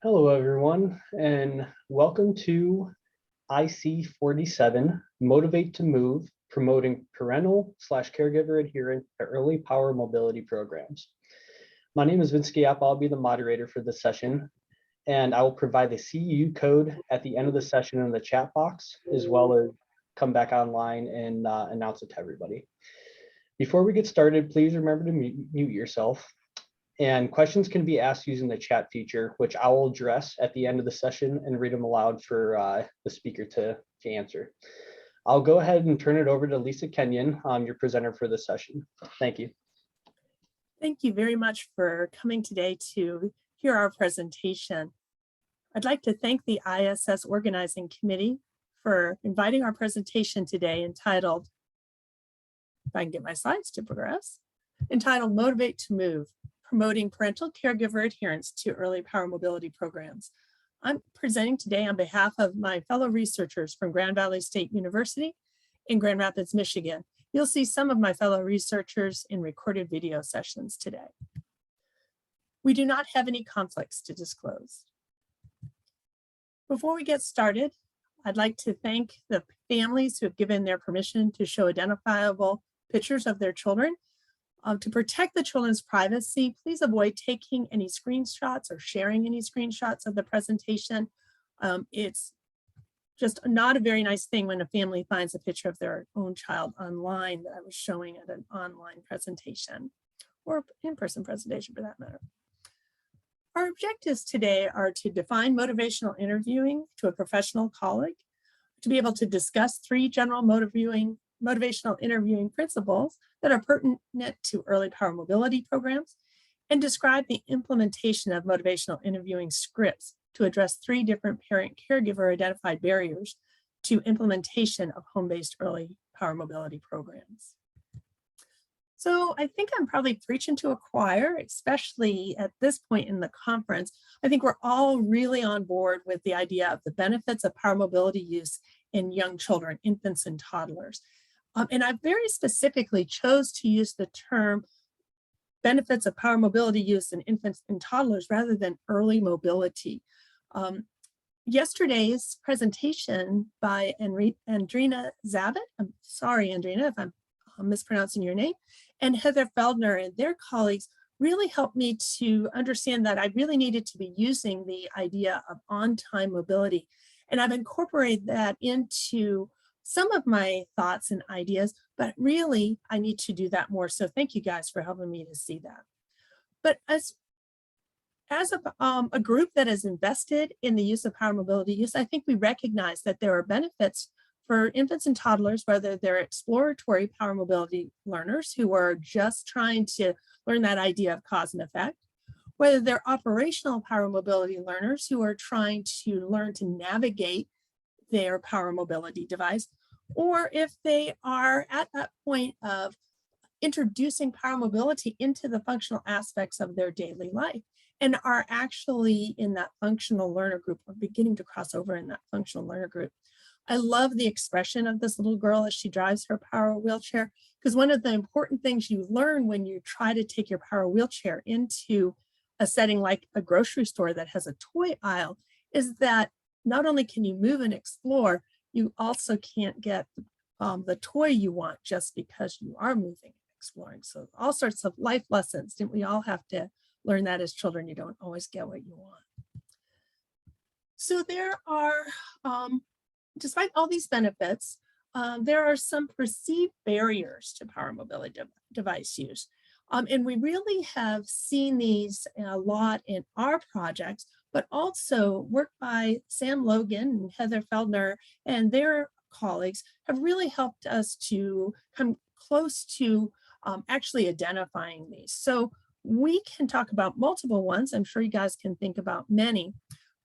Hello, everyone, and welcome to IC47, Motivate to Move, promoting parental/caregiver adherence to early power mobility programs. My name is Vince Giap. I'll be the moderator for this session, and I will provide the CEU code at the end of the session in the chat box, as well as come back online and announce it to everybody. Before we get started, please remember to mute yourself. And questions can be asked using the chat feature, which I will address at the end of the session and read them aloud for the speaker to answer. I'll go ahead and turn it over to Lisa Kenyon, your presenter for this session. Thank you. Thank you very much for coming today to hear our presentation. I'd like to thank the ISS Organizing Committee for inviting our presentation today entitled, if I can get my slides to progress, entitled Motivate to Move, promoting parental caregiver adherence to early power mobility programs. I'm presenting today on behalf of my fellow researchers from Grand Valley State University in Grand Rapids, Michigan. You'll see some of my fellow researchers in recorded video sessions today. We do not have any conflicts to disclose. Before we get started, I'd like to thank the families who have given their permission to show identifiable pictures of their children. To protect the children's privacy, please avoid taking any screenshots or sharing any screenshots of the presentation. It's just not a very nice thing when a family finds a picture of their own child online that I was showing at an online presentation or in-person presentation for that matter. Our objectives today are to define motivational interviewing to a professional colleague, to be able to discuss 3 general motivational interviewing principles that are pertinent to early power mobility programs, and describe the implementation of motivational interviewing scripts to address 3 different parent caregiver identified barriers to implementation of home-based early power mobility programs. So I think I'm probably preaching to a choir, especially at this point in the conference. I think we're all really on board with the idea of the benefits of power mobility use in young children, infants and toddlers. And I very specifically chose to use the term benefits of power mobility use in infants and toddlers rather than early mobility. Yesterday's presentation by Andrina Zabit, I'm sorry, Andrina, if I'm mispronouncing your name, and Heather Feldner and their colleagues really helped me to understand that I really needed to be using the idea of on-time mobility. And I've incorporated that into some of my thoughts and ideas, but really I need to do that more. So thank you guys for helping me to see that. But as a group that is invested in the use of power mobility use, I think we recognize that there are benefits for infants and toddlers, whether they're exploratory power mobility learners who are just trying to learn that idea of cause and effect, whether they're operational power mobility learners who are trying to learn to navigate their power mobility device, or if they are at that point of introducing power mobility into the functional aspects of their daily life and are actually in that functional learner group or beginning to cross over in that functional learner group. I love the expression of this little girl as she drives her power wheelchair, because one of the important things you learn when you try to take your power wheelchair into a setting like a grocery store that has a toy aisle is that not only can you move and explore, you also can't get the toy you want just because you are moving and exploring. So all sorts of life lessons. Didn't we all have to learn that as children? You don't always get what you want. So there are, despite all these benefits, there are some perceived barriers to power mobility device use. And we really have seen these a lot in our projects, but also work by Sam Logan and Heather Feldner and their colleagues have really helped us to come close to actually identifying these. So we can talk about multiple ones. I'm sure you guys can think about many,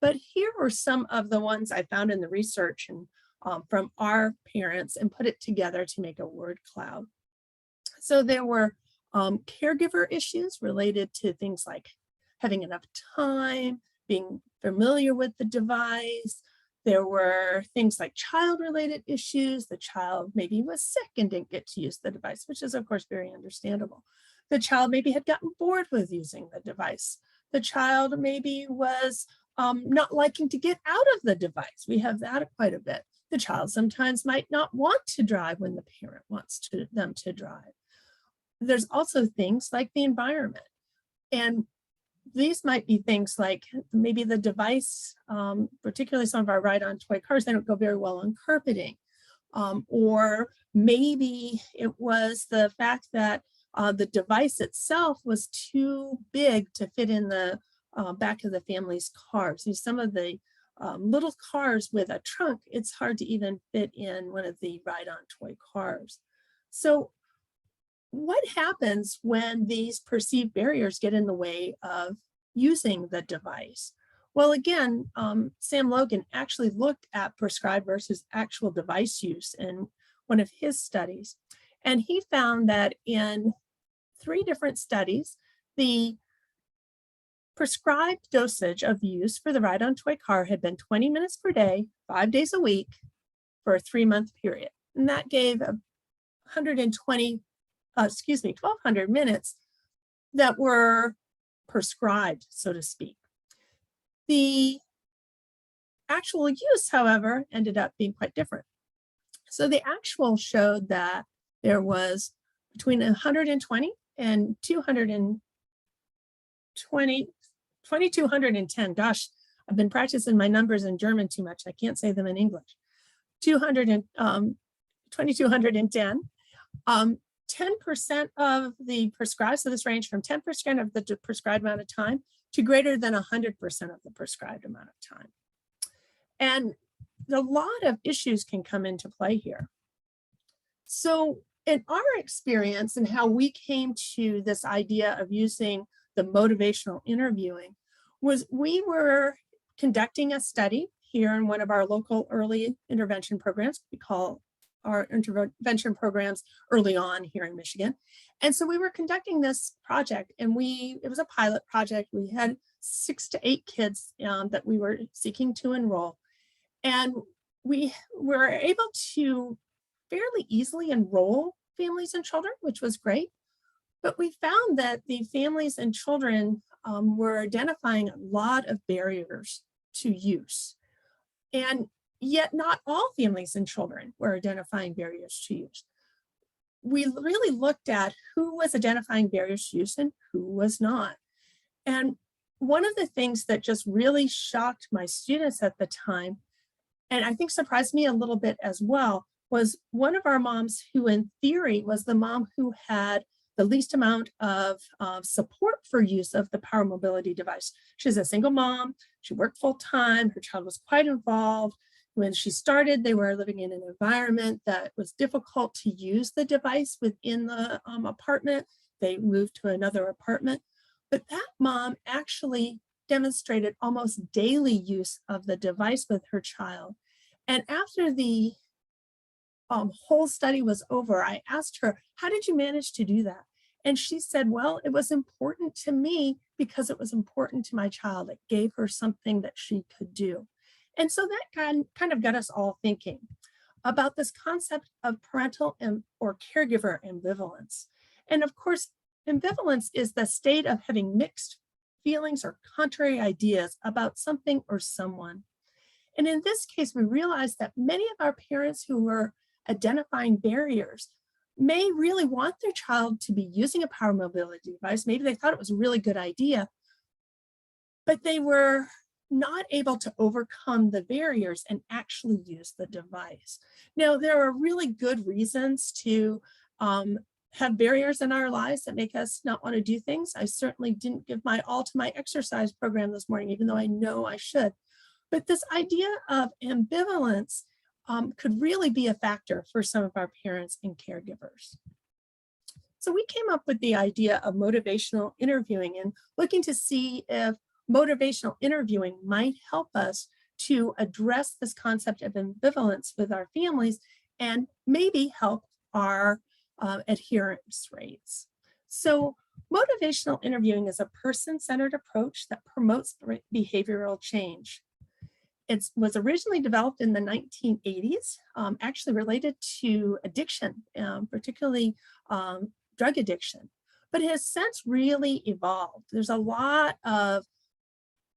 but here are some of the ones I found in the research and from our parents and put it together to make a word cloud. So there were caregiver issues related to things like having enough time, being familiar with the device. There were things like child-related issues. The child maybe was sick and didn't get to use the device, which is of course very understandable. The child maybe had gotten bored with using the device. The child maybe was not liking to get out of the device. We have that quite a bit. The child sometimes might not want to drive when the parent wants them to drive. There's also things like the environment. And these might be things like maybe the device, particularly some of our ride-on toy cars, they don't go very well on carpeting. Or maybe it was the fact that the device itself was too big to fit in the back of the family's car. So some of the little cars with a trunk, it's hard to even fit in one of the ride-on toy cars. So what happens when these perceived barriers get in the way of using the device? Well, again, Sam Logan actually looked at prescribed versus actual device use in one of his studies. And he found that in 3 different studies, the prescribed dosage of use for the ride-on toy car had been 20 minutes per day, 5 days a week for a 3-month period. And that gave 1,200 minutes that were prescribed, so to speak. The actual use, however, ended up being quite different. So the actual showed that there was between 120 and 2,210. Gosh, I've been practicing my numbers in German too much. I can't say them in English. 2,210. 10% of the prescribed, so this ranged from 10% of the prescribed amount of time to greater than 100% of the prescribed amount of time. And a lot of issues can come into play here. So in our experience and how we came to this idea of using the motivational interviewing was we were conducting a study here in one of our local early intervention programs. We call our intervention programs early on here in Michigan. And so we were conducting this project, and it was a pilot project. We had 6 to 8 kids that we were seeking to enroll. And we were able to fairly easily enroll families and children, which was great. But we found that the families and children were identifying a lot of barriers to use. And yet not all families and children were identifying barriers to use. We really looked at who was identifying barriers to use and who was not. And one of the things that just really shocked my students at the time, and I think surprised me a little bit as well, was one of our moms who in theory was the mom who had the least amount of support for use of the power mobility device. She's a single mom, she worked full time, her child was quite involved. When she started, they were living in an environment that was difficult to use the device within the apartment. They moved to another apartment, but that mom actually demonstrated almost daily use of the device with her child. And after the whole study was over, I asked her, how did you manage to do that? And she said, well, it was important to me because it was important to my child. It gave her something that she could do. And so that kind of got us all thinking about this concept of parental or caregiver ambivalence. And of course, ambivalence is the state of having mixed feelings or contrary ideas about something or someone. And in this case, we realized that many of our parents who were identifying barriers may really want their child to be using a power mobility device. Maybe they thought it was a really good idea, but they were not able to overcome the barriers and actually use the device. Now, there are really good reasons to have barriers in our lives that make us not want to do things. I certainly didn't give my all to my exercise program this morning, even though I know I should. But this idea of ambivalence could really be a factor for some of our parents and caregivers. So we came up with the idea of motivational interviewing and looking to see if motivational interviewing might help us to address this concept of ambivalence with our families and maybe help our adherence rates. So motivational interviewing is a person-centered approach that promotes behavioral change. It was originally developed in the 1980s, actually related to addiction, particularly drug addiction, but it has since really evolved. There's a lot of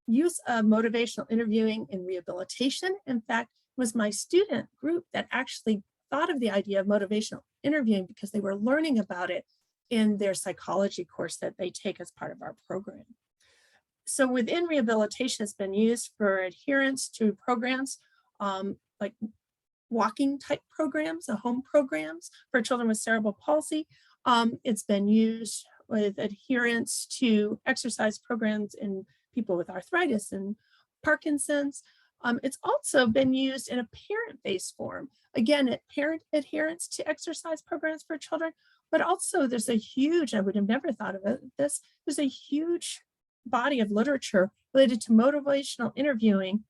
use of motivational interviewing in rehabilitation. In fact, it was my student group that actually thought of the idea of motivational interviewing because they were learning about it in their psychology course that they take as part of our program. So within rehabilitation, it's been used for adherence to programs like walking type programs, home programs for children with cerebral palsy. It's been used with adherence to exercise programs in people with arthritis and Parkinson's. It's also been used in a parent-based form. Again, parent adherence to exercise programs for children, but also there's a huge, I would have never thought of it, there's a huge body of literature related to motivational interviewing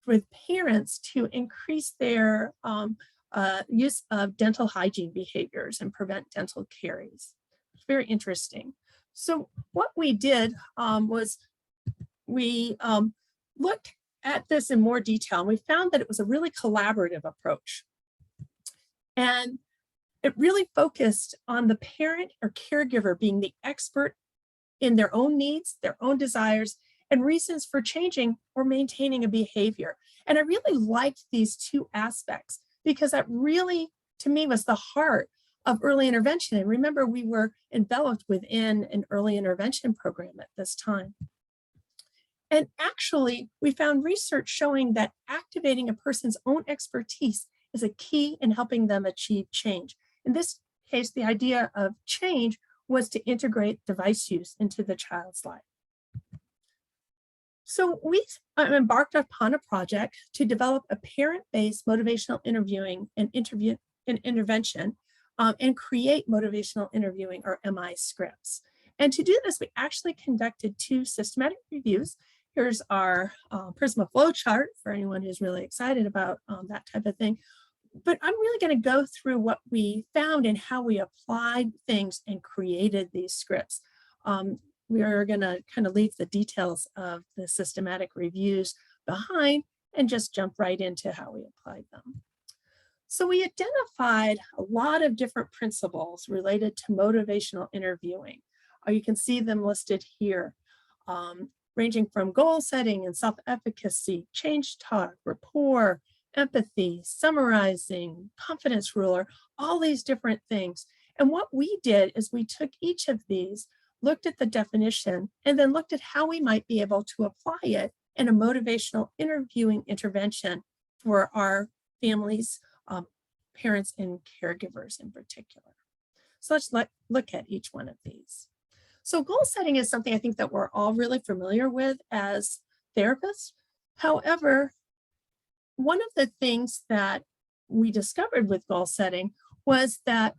with parents to increase their use of dental hygiene behaviors and prevent dental caries. It's very interesting. So what we did was we looked at this in more detail, and we found that it was a really collaborative approach. And it really focused on the parent or caregiver being the expert in their own needs, their own desires, and reasons for changing or maintaining a behavior. And I really liked these two aspects because that really, to me, was the heart of early intervention. And remember, we were enveloped within an early intervention program at this time. And actually, we found research showing that activating a person's own expertise is a key in helping them achieve change. In this case, the idea of change was to integrate device use into the child's life. So we embarked upon a project to develop a parent-based motivational interviewing and intervention and create motivational interviewing or MI scripts. And to do this, we actually conducted 2 systematic reviews. Here's our Prisma flow chart for anyone who's really excited about that type of thing. But I'm really going to go through what we found and how we applied things and created these scripts. We are going to kind of leave the details of the systematic reviews behind and just jump right into how we applied them. So we identified a lot of different principles related to motivational interviewing. You can see them listed here, ranging from goal setting and self-efficacy, change talk, rapport, empathy, summarizing, confidence ruler, all these different things. And what we did is we took each of these, looked at the definition, and then looked at how we might be able to apply it in a motivational interviewing intervention for our families, parents, and caregivers in particular. So let's look at each one of these. So goal setting is something I think that we're all really familiar with as therapists. However, one of the things that we discovered with goal setting was that,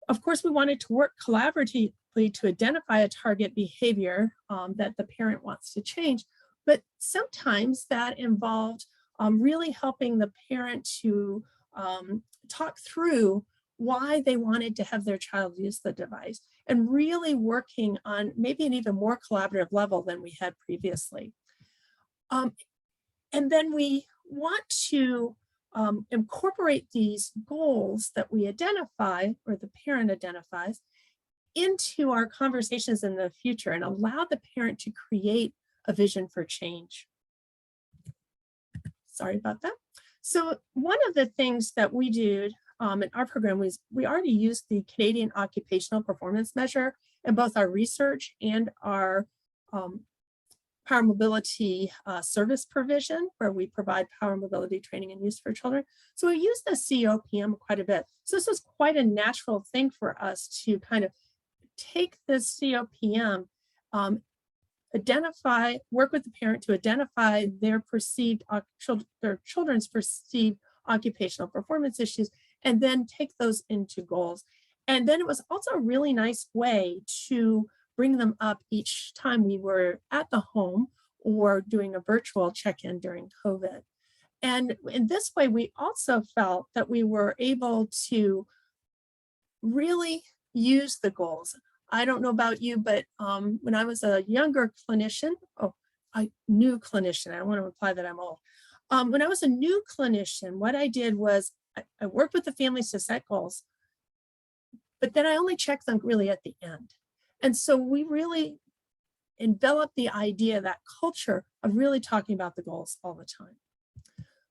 of course, we wanted to work collaboratively to identify a target behavior that the parent wants to change, but sometimes that involved really helping the parent to talk through why they wanted to have their child use the device and really working on maybe an even more collaborative level than we had previously. And then we want to incorporate these goals that we identify or the parent identifies into our conversations in the future and allow the parent to create a vision for change. Sorry about that. So one of the things that we did in our program was we already used the Canadian Occupational Performance Measure in both our research and our power mobility service provision, where we provide power mobility training and use for children. So we use the COPM quite a bit. So this was quite a natural thing for us to kind of take this COPM, work with the parent to identify their perceived, their children's perceived occupational performance issues, and then take those into goals. And then it was also a really nice way to bring them up each time we were at the home or doing a virtual check-in during COVID. And in this way, we also felt that we were able to really use the goals. I don't know about you, but when I was a younger clinician, a new clinician, I don't want to imply that I'm old. When I was a new clinician, what I did was I worked with the families to set goals, but then I only checked them really at the end. And so we really envelop the idea, that culture of really talking about the goals all the time.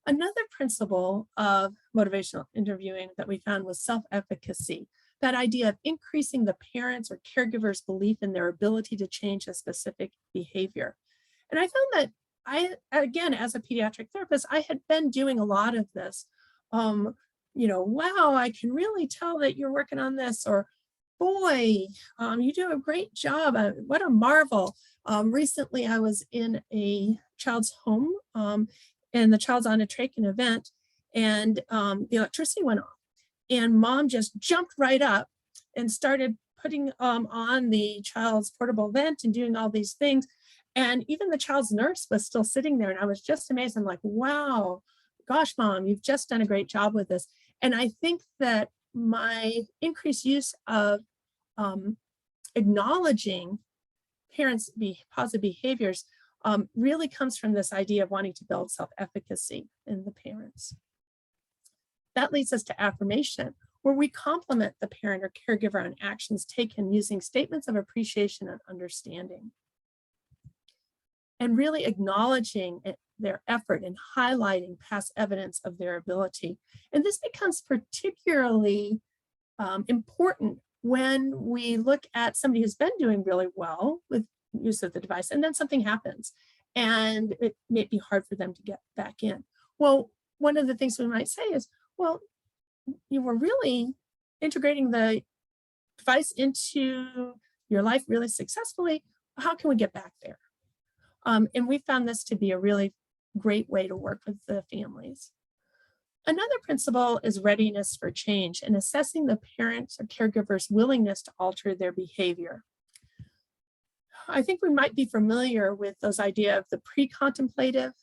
Another principle of motivational interviewing that we found was self-efficacy, that idea of increasing the parents' or caregivers' belief in their ability to change a specific behavior. And I found that again, as a pediatric therapist, I had been doing a lot of this. Wow, I can really tell that you're working on this, or boy, you do a great job. What a marvel. Recently, I was in a child's home, and the child's on a trach event, and the electricity went off. And mom just jumped right up and started putting on the child's portable vent and doing all these things. And even the child's nurse was still sitting there. And I was just amazed. I'm like, wow, gosh, mom, you've just done a great job with this. And I think that my increased use of acknowledging parents' positive behaviors really comes from this idea of wanting to build self-efficacy in the parents. That leads us to affirmation, where we compliment the parent or caregiver on actions taken using statements of appreciation and understanding, and really acknowledging their effort and highlighting past evidence of their ability. And this becomes particularly important when we look at somebody who's been doing really well with use of the device, and then something happens and it may be hard for them to get back in. Well, one of the things we might say is, well, you were really integrating the device into your life really successfully. How can we get back there? And we found this to be a really great way to work with the families. Another principle is readiness for change and assessing the parents or caregivers' willingness to alter their behavior. I think we might be familiar with those ideas of the pre-contemplative,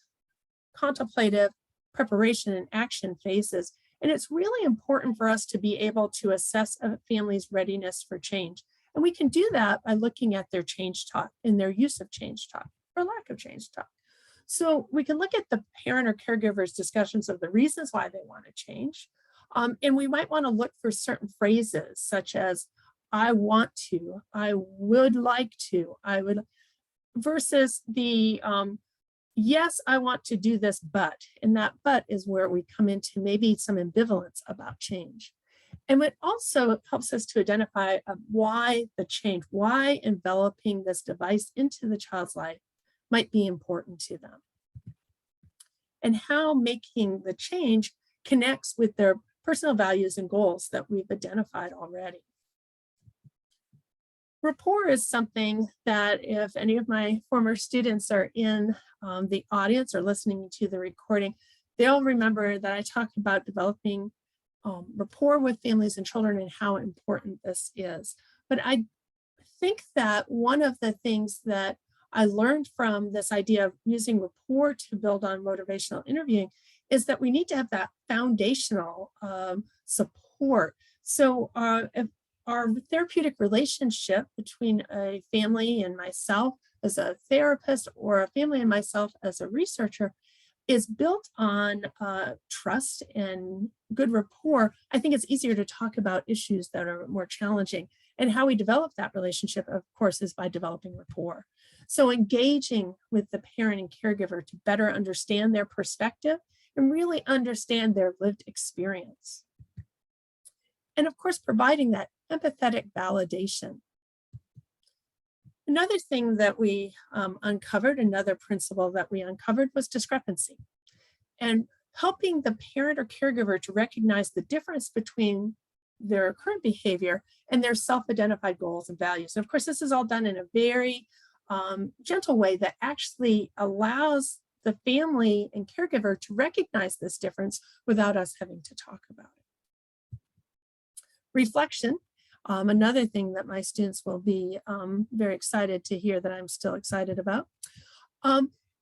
contemplative, preparation, and action phases. And it's really important for us to be able to assess a family's readiness for change. And we can do that by looking at their change talk and their use of change talk or lack of change talk. So we can look at the parent or caregiver's discussions of the reasons why they want to change. And we might want to look for certain phrases such as, I want to, I would like to, I would, versus the, yes, I want to do this, but, and that but is where we come into maybe some ambivalence about change. And it also helps us to identify why the change, why enveloping this device into the child's life might be important to them, and how making the change connects with their personal values and goals that we've identified already. Rapport is something that if any of my former students are in the audience or listening to the recording, they'll remember that I talked about developing rapport with families and children and how important this is. But I think that one of the things that I learned from this idea of using rapport to build on motivational interviewing is that we need to have that foundational support. So if our therapeutic relationship between a family and myself as a therapist, or a family and myself as a researcher, is built on trust and good rapport, I think it's easier to talk about issues that are more challenging. And how we develop that relationship, of course, is by developing rapport. So engaging with the parent and caregiver to better understand their perspective and really understand their lived experience. And of course, providing that empathetic validation. Another thing that we uncovered, another principle that we uncovered, was discrepancy, and helping the parent or caregiver to recognize the difference between their current behavior and their self-identified goals and values. And of course, this is all done in a very gentle way that actually allows the family and caregiver to recognize this difference without us having to talk about it. Reflection. Another thing that my students will be very excited to hear that I'm still excited about.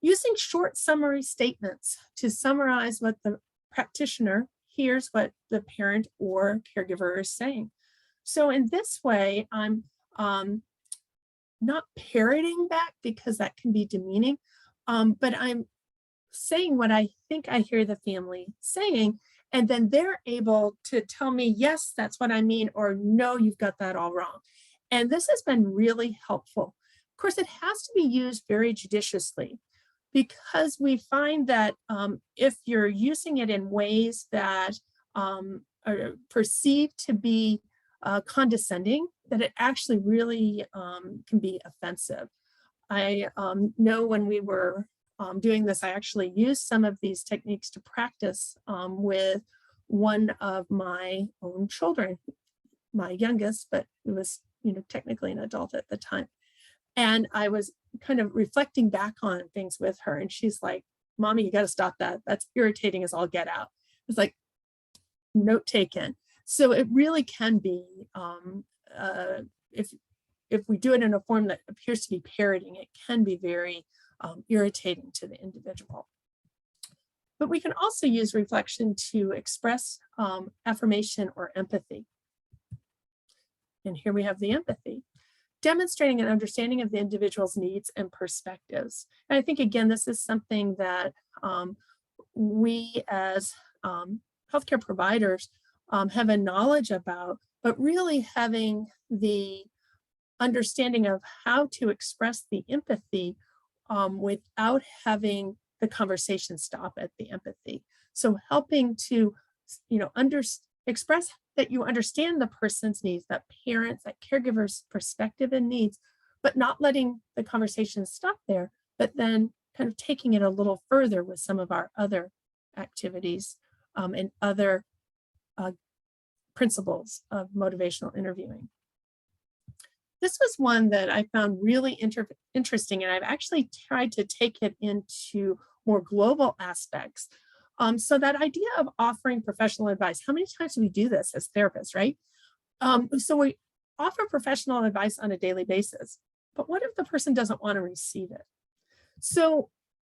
Using short summary statements to summarize what the practitioner hears what the parent or caregiver is saying. So in this way, I'm not parroting back because that can be demeaning, but I'm saying what I think I hear the family saying, and then they're able to tell me, yes, that's what I mean, or no, you've got that all wrong. And this has been really helpful. Of course, it has to be used very judiciously, because we find that if you're using it in ways that are perceived to be condescending, that it actually really can be offensive. I know when we were doing this, I actually used some of these techniques to practice with one of my own children, my youngest, but it was, technically an adult at the time. And I was kind of reflecting back on things with her, and she's like, "Mommy, you got to stop that. That's irritating as all get out." It's like, note taken. So it really can be, if we do it in a form that appears to be parroting, it can be very irritating to the individual. But we can also use reflection to express affirmation or empathy. And here we have the empathy, demonstrating an understanding of the individual's needs and perspectives. And I think, again, this is something that we as healthcare providers have a knowledge about, but really having the understanding of how to express the empathy without having the conversation stop at the empathy. So helping to, express that you understand the person's needs, that parents, that caregiver's perspective and needs, but not letting the conversation stop there, but then kind of taking it a little further with some of our other activities and other principles of motivational interviewing. This was one that I found really interesting, and I've actually tried to take it into more global aspects. So that idea of offering professional advice, how many times do we do this as therapists, right? So we offer professional advice on a daily basis, but what if the person doesn't want to receive it? So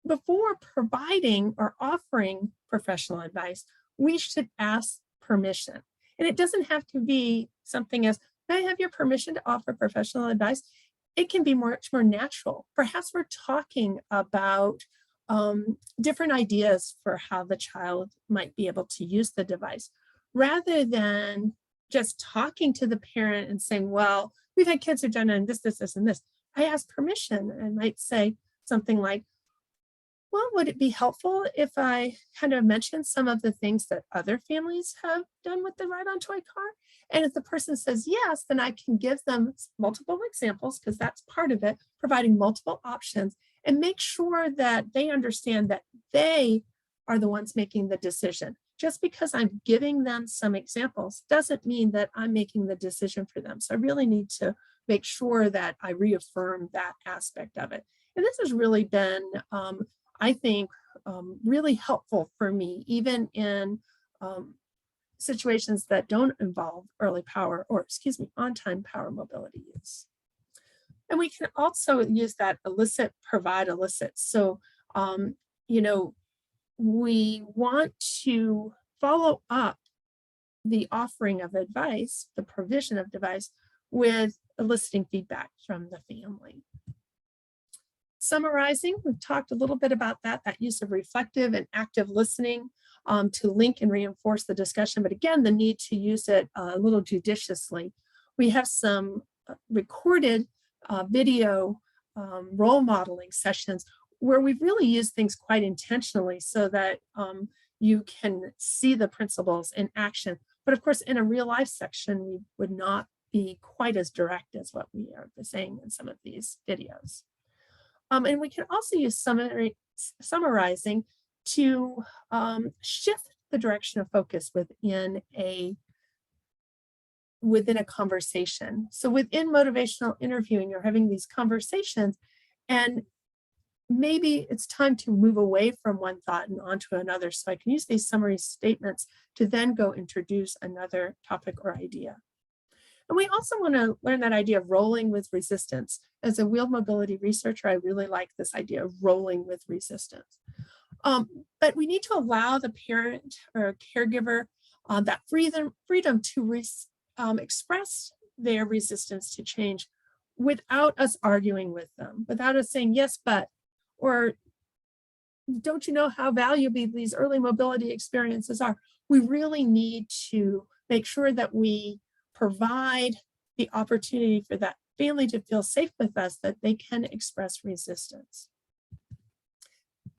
before providing or offering professional advice, we should ask permission. And it doesn't have to be something as, "May I have your permission to offer professional advice?" It can be much more natural. Perhaps we're talking about different ideas for how the child might be able to use the device, rather than just talking to the parent and saying, "Well, we've had kids who've done this, this, this, and this." I ask permission and might say something like, "Well, would it be helpful if I kind of mention some of the things that other families have done with the ride-on toy car?" And if the person says yes, then I can give them multiple examples, because that's part of it, providing multiple options, and make sure that they understand that they are the ones making the decision. Just because I'm giving them some examples doesn't mean that I'm making the decision for them. So I really need to make sure that I reaffirm that aspect of it. And this has really been, I think, really helpful for me, even in situations that don't involve early power, or on-time power mobility use. And we can also use that elicit, provide, elicit. So, we want to follow up the offering of advice, the provision of device, with eliciting feedback from the family. Summarizing, we've talked a little bit about that use of reflective and active listening to link and reinforce the discussion, but again, the need to use it a little judiciously. We have some recorded video role modeling sessions where we've really used things quite intentionally so that you can see the principles in action. But of course, in a real life section, we would not be quite as direct as what we are saying in some of these videos. And we can also use summarizing to shift the direction of focus within a conversation. So within motivational interviewing, you're having these conversations, and maybe it's time to move away from one thought and onto another. So I can use these summary statements to then go introduce another topic or idea. And we also want to learn that idea of rolling with resistance. As a wheeled mobility researcher, I really like this idea of rolling with resistance. But we need to allow the parent or caregiver that freedom to express their resistance to change without us arguing with them, without us saying, "Yes, but," or "Don't you know how valuable these early mobility experiences are?" We really need to make sure that we provide the opportunity for that family to feel safe with us that they can express resistance.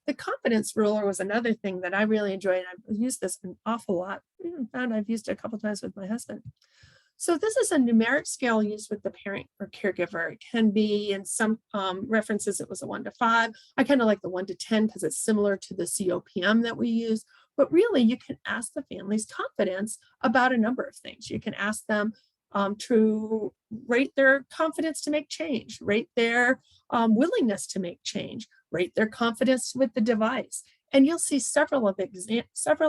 The confidence ruler was another thing that I really enjoyed. I've used this an awful lot. I even found I've used it a couple of times with my husband. So this is a numeric scale used with the parent or caregiver. It can be, in some references, it was a 1 to 5. I kind of like the 1 to 10 because it's similar to the COPM that we use. But really, you can ask the family's confidence about a number of things. You can ask them to rate their confidence to make change, rate their willingness to make change, rate their confidence with the device. And you'll see several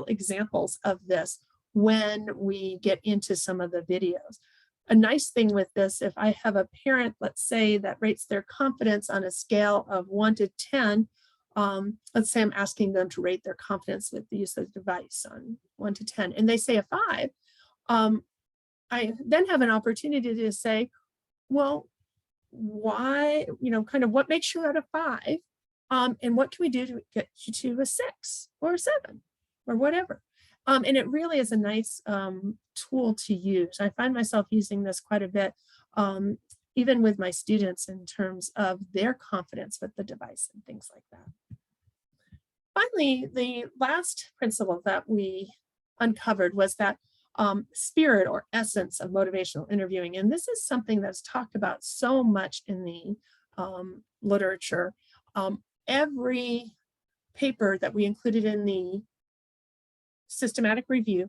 examples of this when we get into some of the videos. A nice thing with this, if I have a parent, let's say, that rates their confidence on a scale of 1 to 10, let's say I'm asking them to rate their confidence with the use of the device on 1 to 10, and they say a 5, I then have an opportunity to say, well, why, kind of what makes you out of 5? And what can we do to get you to a 6 or a 7 or whatever? And it really is a nice tool to use. I find myself using this quite a bit, even with my students in terms of their confidence with the device and things like that. Finally, the last principle that we uncovered was that spirit or essence of motivational interviewing. And this is something that's talked about so much in the literature. Every paper that we included in the systematic review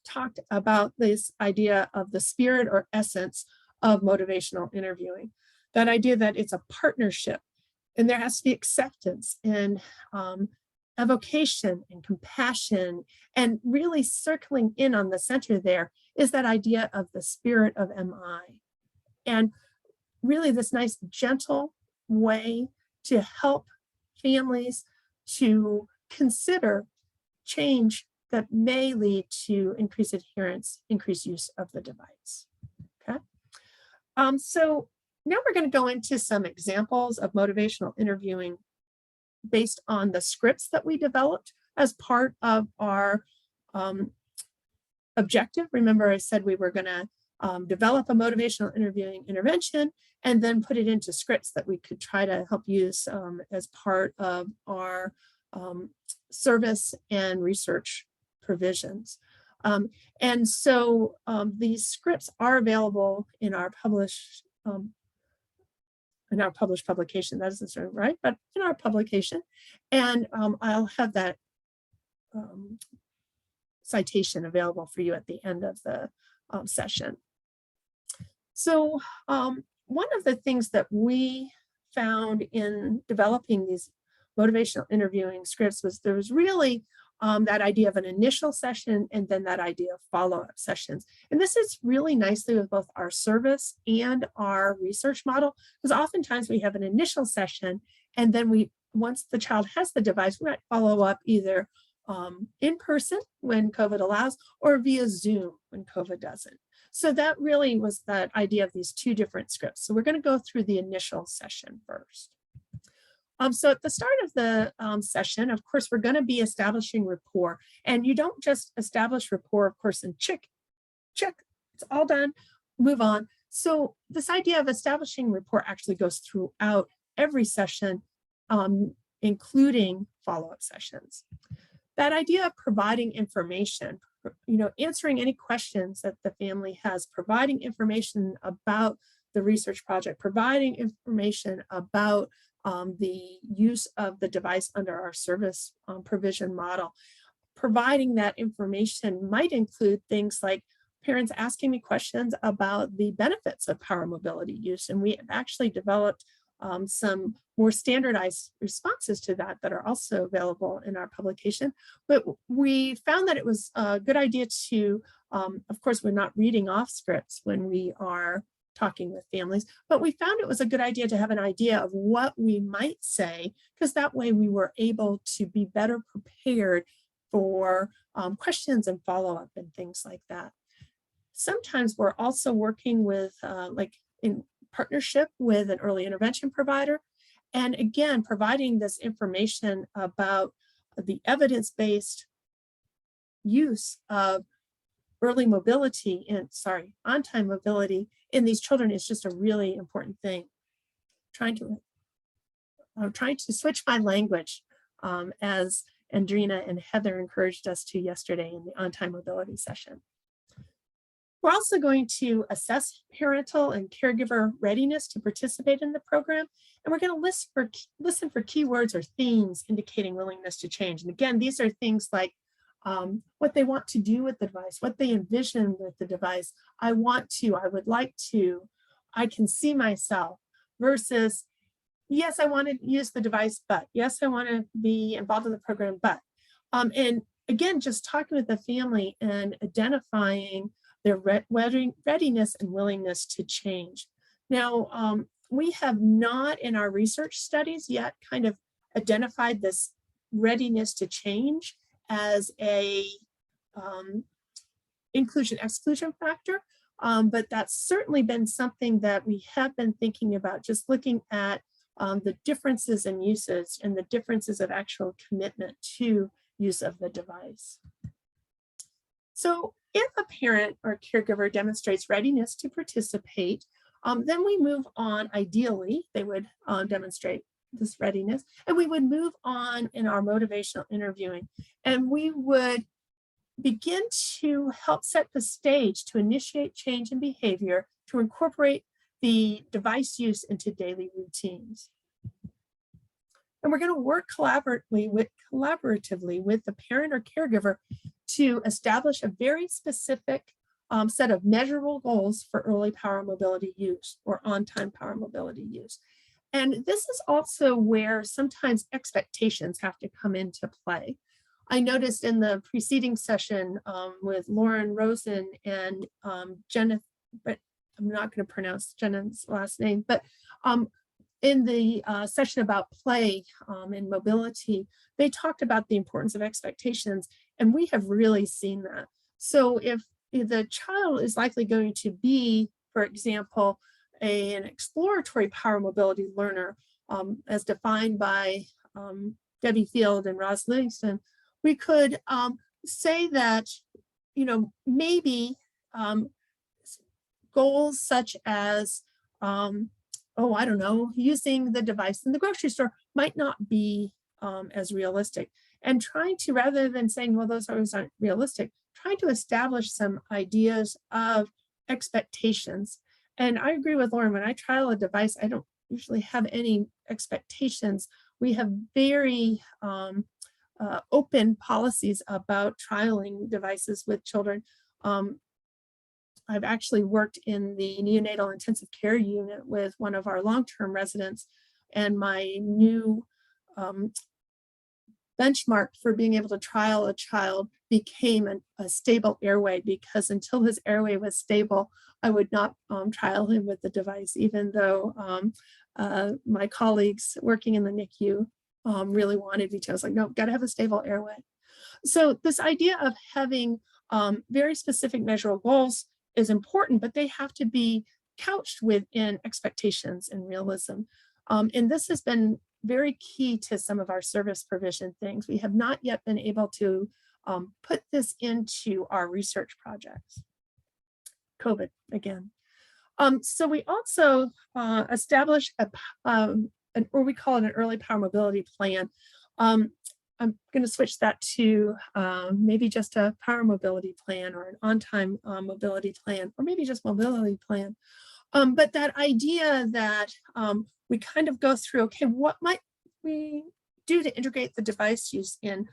talked about this idea of the spirit or essence of motivational interviewing. That idea that it's a partnership and there has to be acceptance and evocation and compassion, and really circling in on the center there is that idea of the spirit of MI. And really this nice gentle way to help families to consider change that may lead to increased adherence, increased use of the device. Okay. So now we're going to go into some examples of motivational interviewing based on the scripts that we developed as part of our objective. Remember, I said we were going to develop a motivational interviewing intervention and then put it into scripts that we could try to help use as part of our service and research provisions. And so these scripts are available in our published publication. That isn't sort of right, but in our publication. And I'll have that citation available for you at the end of the session. So one of the things that we found in developing these motivational interviewing scripts was there was really that idea of an initial session and then that idea of follow-up sessions. And this is really nicely with both our service and our research model, because oftentimes we have an initial session and then once the child has the device, we might follow up either in person when COVID allows or via Zoom when COVID doesn't. So that really was that idea of these two different scripts. So we're going to go through the initial session first. So at the start of the session, of course, we're going to be establishing rapport. And you don't just establish rapport, of course, and check, it's all done, move on. So this idea of establishing rapport actually goes throughout every session, including follow-up sessions. That idea of providing information, answering any questions that the family has, providing information about the research project, providing information about the use of the device under our service provision model. Providing that information might include things like parents asking me questions about the benefits of power mobility use. And we have actually developed some more standardized responses to that are also available in our publication. But we found that it was a good idea to, of course, we're not reading off scripts when we are talking with families, but we found it was a good idea to have an idea of what we might say, because that way we were able to be better prepared for questions and follow-up and things like that. Sometimes we're also working with, like in partnership with an early intervention provider, and again, providing this information about the evidence-based use of early mobility and on-time mobility in these children is just a really important thing. I'm trying to switch my language as Andrina and Heather encouraged us to yesterday in the on-time mobility session. We're also going to assess parental and caregiver readiness to participate in the program. And we're going to listen for keywords or themes indicating willingness to change. And again, these are things like what they want to do with the device, what they envision with the device. I want to, I would like to, I can see myself, versus, yes, I want to use the device, but yes, I want to be involved in the program, but. And again, just talking with the family and identifying their readiness and willingness to change. Now, we have not in our research studies yet kind of identified this readiness to change as a inclusion-exclusion factor, but that's certainly been something that we have been thinking about, just looking at the differences in usage and the differences of actual commitment to use of the device. So if a parent or caregiver demonstrates readiness to participate, then we move on. Ideally, they would demonstrate this readiness, and we would move on in our motivational interviewing, and we would begin to help set the stage to initiate change in behavior to incorporate the device use into daily routines. And we're going to work collaboratively with the parent or caregiver to establish a very specific set of measurable goals for early power mobility use or on-time power mobility use. And this is also where sometimes expectations have to come into play. I noticed in the preceding session with Lauren Rosen and Jenna, but I'm not going to pronounce Jenna's last name, but in the session about play and mobility, they talked about the importance of expectations, and we have really seen that. So if the child is likely going to be, for example, an exploratory power mobility learner, as defined by Debbie Field and Roz Livingston, we could say that, maybe goals such as, I don't know, using the device in the grocery store might not be as realistic. And trying to, rather than saying, well, those aren't realistic, trying to establish some ideas of expectations. And I agree with Lauren, when I trial a device, I don't usually have any expectations. We have very open policies about trialing devices with children. I've actually worked in the neonatal intensive care unit with one of our long-term residents, and my new benchmark for being able to trial a child became a stable airway, because until his airway was stable, I would not trial him with the device, even though my colleagues working in the NICU really wanted me to. I was like, no, got to have a stable airway. So this idea of having very specific measurable goals is important, but they have to be couched within expectations and realism. And this has been very key to some of our service provision things. We have not yet been able to put this into our research projects. COVID again. So we also established or we call it an early power mobility plan. I'm going to switch that to maybe just a power mobility plan or an on-time mobility plan, or maybe just mobility plan. But that idea that we kind of go through, okay, what might we do to integrate the device use in?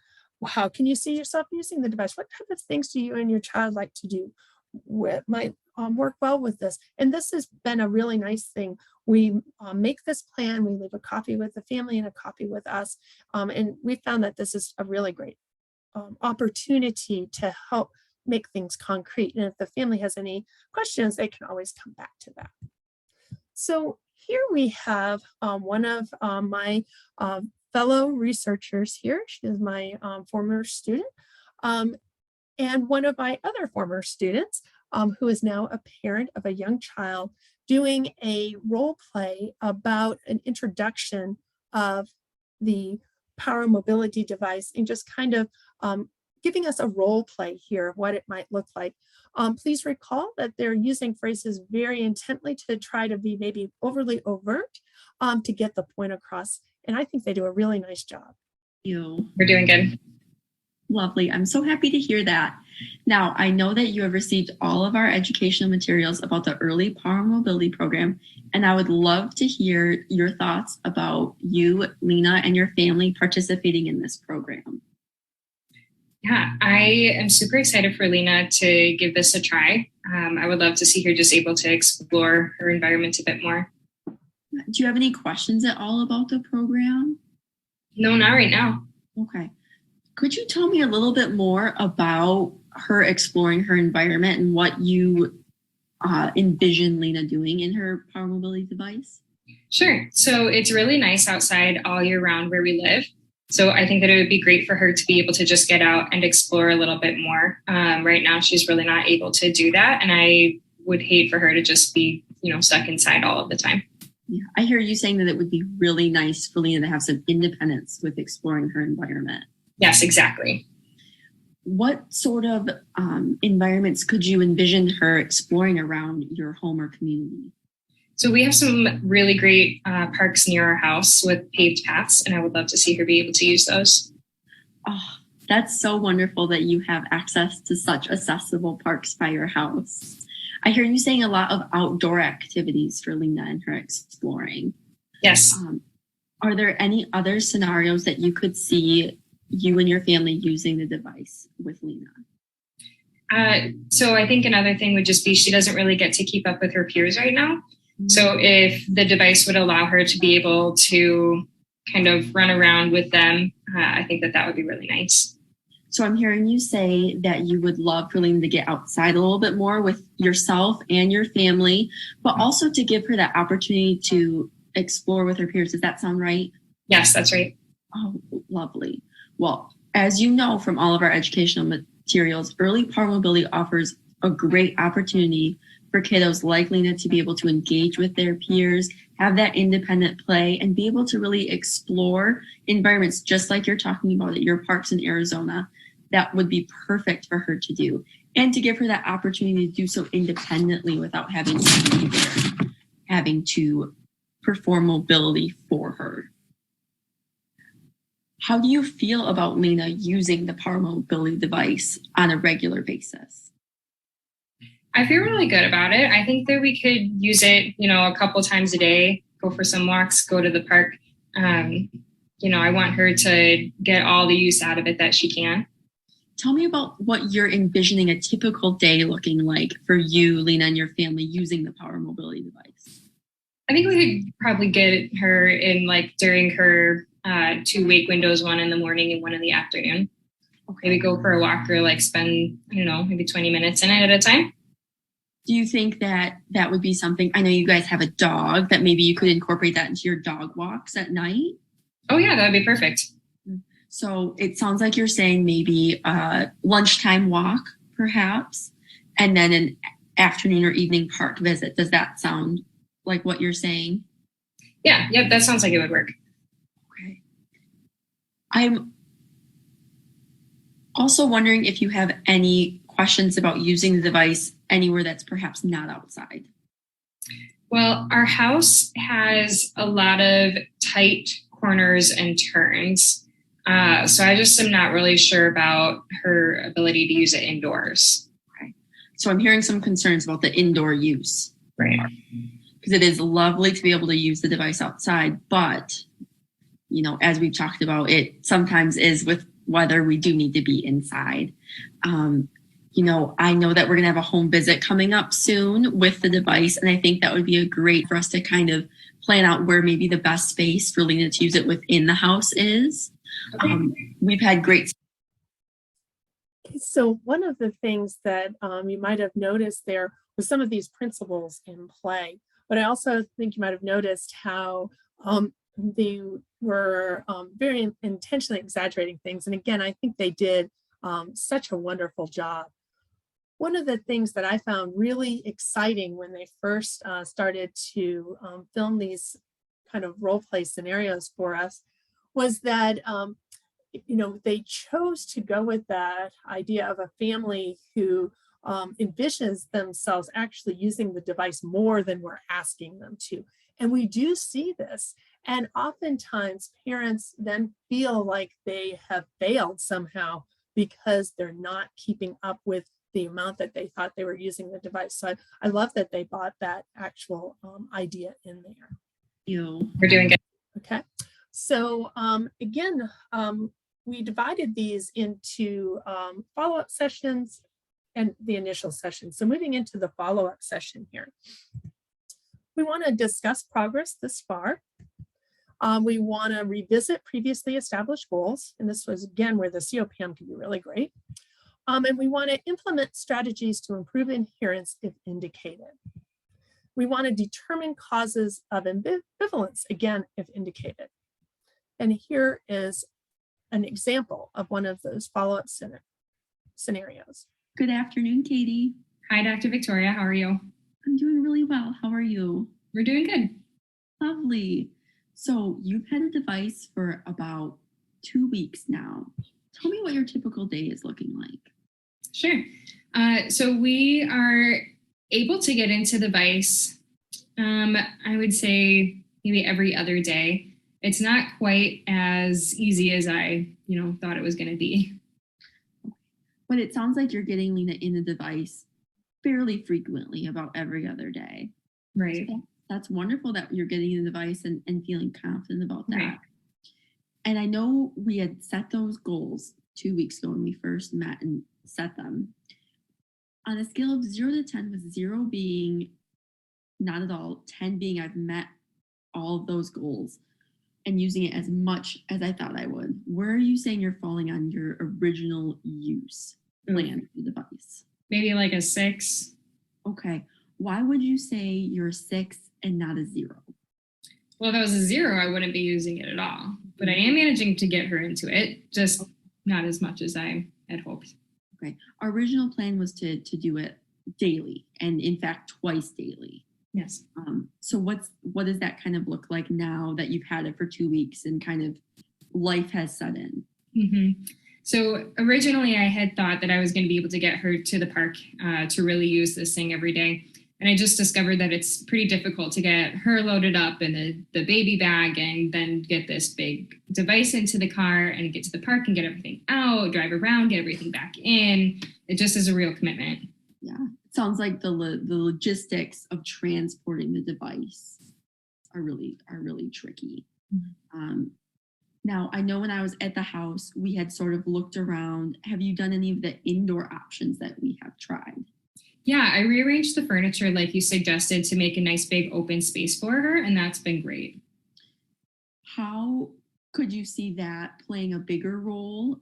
How can you see yourself using the device? What type of things do you and your child like to do? What might work well with this? And this has been a really nice thing. We make this plan, we leave a copy with the family and a copy with us. And we found that this is a really great opportunity to help make things concrete. And if the family has any questions, they can always come back to that. So here we have one of my fellow researchers here. She is my former student. And one of my other former students, who is now a parent of a young child, doing a role play about an introduction of the power mobility device, and just kind of giving us a role play here of what it might look like. Please recall that they're using phrases very intently to try to be maybe overly overt to get the point across. And I think they do a really nice job. We're doing good. Lovely. I'm so happy to hear that. Now, I know that you have received all of our educational materials about the Early Power Mobility Program, and I would love to hear your thoughts about you, Lena, and your family participating in this program. Yeah, I am super excited for Lena to give this a try. I would love to see her just able to explore her environment a bit more. Do you have any questions at all about the program? No, not right now. Okay. Could you tell me a little bit more about her exploring her environment and what you envision Lena doing in her power mobility device? Sure. So it's really nice outside all year round where we live. So I think that it would be great for her to be able to just get out and explore a little bit more. Right now, she's really not able to do that. And I would hate for her to just be, stuck inside all of the time. Yeah, I hear you saying that it would be really nice for Lena to have some independence with exploring her environment. Yes, exactly. What sort of environments could you envision her exploring around your home or community? So we have some really great parks near our house with paved paths, and I would love to see her be able to use those. Oh, that's so wonderful that you have access to such accessible parks by your house. I hear you saying a lot of outdoor activities for Lena and her exploring. Yes. Are there any other scenarios that you could see you and your family using the device with Lena? So I think another thing would just be she doesn't really get to keep up with her peers right now. So if the device would allow her to be able to kind of run around with them, I think that would be really nice. So I'm hearing you say that you would love for Lena to get outside a little bit more with yourself and your family, but also to give her that opportunity to explore with her peers. Does that sound right? Yes, that's right. Oh, lovely. Well, as you know from all of our educational materials, Early Power Mobility offers a great opportunity for kiddos like Lena to be able to engage with their peers, have that independent play, and be able to really explore environments just like you're talking about at your parks in Arizona. That would be perfect for her to do, and to give her that opportunity to do so independently without having to be there, having to perform mobility for her. How do you feel about Lena using the power mobility device on a regular basis? I feel really good about it. I think that we could use it, a couple times a day, go for some walks, go to the park. I want her to get all the use out of it that she can. Tell me about what you're envisioning a typical day looking like for you, Lena, and your family using the power mobility device. I think we could probably get her in during her 2 wake windows, one in the morning and one in the afternoon. Okay. Maybe go for a walk or spend, maybe 20 minutes in it at a time. Do you think that would be something? I know you guys have a dog, that maybe you could incorporate that into your dog walks at night. Oh yeah, that would be perfect. So it sounds like you're saying maybe a lunchtime walk, perhaps, and then an afternoon or evening park visit. Does that sound like what you're saying? Yeah, yep, that sounds like it would work. Okay. I'm also wondering if you have any questions about using the device anywhere that's perhaps not outside. Well, our house has a lot of tight corners and turns. So I just am not really sure about her ability to use it indoors. Okay. So I'm hearing some concerns about the indoor use. Right. Because it is lovely to be able to use the device outside, but, as we've talked about, it sometimes is with whether we do need to be inside. I know that we're going to have a home visit coming up soon with the device, and I think that would be a great for us to kind of plan out where maybe the best space for Lena to use it within the house is. Okay. We've had great. So one of the things that you might have noticed there was some of these principles in play, but I also think you might have noticed how they were very intentionally exaggerating things. And again, I think they did such a wonderful job. One of the things that I found really exciting when they first started to film these kind of role play scenarios for us was that they chose to go with that idea of a family who envisions themselves actually using the device more than we're asking them to. And we do see this. And oftentimes parents then feel like they have failed somehow because they're not keeping up with the amount that they thought they were using the device. So I love that they bought that actual idea in there. We're doing good. Okay. So again, we divided these into follow-up sessions and the initial session. So moving into the follow-up session here, we want to discuss progress this far. We want to revisit previously established goals. And this was, again, where the COPM can be really great. And we want to implement strategies to improve adherence if indicated. We want to determine causes of ambivalence, again, if indicated. And here is an example of one of those follow-up scenarios. Good afternoon, Katie. Hi, Dr. Victoria. How are you? I'm doing really well. How are you? We're doing good. Lovely. So you've had a device for about 2 weeks now. Tell me what your typical day is looking like. Sure. So we are able to get into the device, I would say maybe every other day. It's not quite as easy as I, thought it was going to be. But it sounds like you're getting Lena in the device fairly frequently, about every other day. Right. So that's wonderful that you're getting in the device and feeling confident about that. Right. And I know we had set those goals 2 weeks ago when we first met and set them. On a scale of 0 to 10, with 0 being not at all, 10 being I've met all of those goals and using it as much as I thought I would, where are you saying you're falling on your original use plan for the device? Maybe like a 6. Okay. Why would you say you're a 6 and not a 0? Well, if I was a 0, I wouldn't be using it at all. But I am managing to get her into it, just not as much as I had hoped. Okay. Our original plan was to do it daily, and in fact, twice daily. Yes. So what does that kind of look like now that you've had it for 2 weeks and kind of life has set in? Mm-hmm. So originally I had thought that I was going to be able to get her to the park to really use this thing every day. And I just discovered that it's pretty difficult to get her loaded up in the baby bag and then get this big device into the car and get to the park and get everything out, drive around, get everything back in. It just is a real commitment. Yeah, it sounds like the logistics of transporting the device are really tricky. Mm-hmm. Now, I know when I was at the house, we had sort of looked around. Have you done any of the indoor options that we have tried? Yeah, I rearranged the furniture like you suggested to make a nice big open space for her, and that's been great. How could you see that playing a bigger role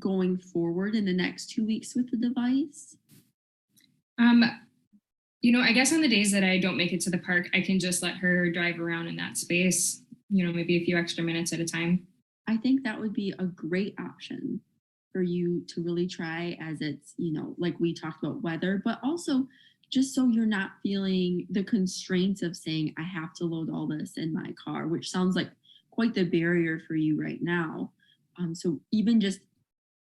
going forward in the next 2 weeks with the device? I guess on the days that I don't make it to the park, I can just let her drive around in that space, maybe a few extra minutes at a time. I think that would be a great option for you to really try, as it's, like we talked about weather, but also just so you're not feeling the constraints of saying, I have to load all this in my car, which sounds like quite the barrier for you right now. So even just,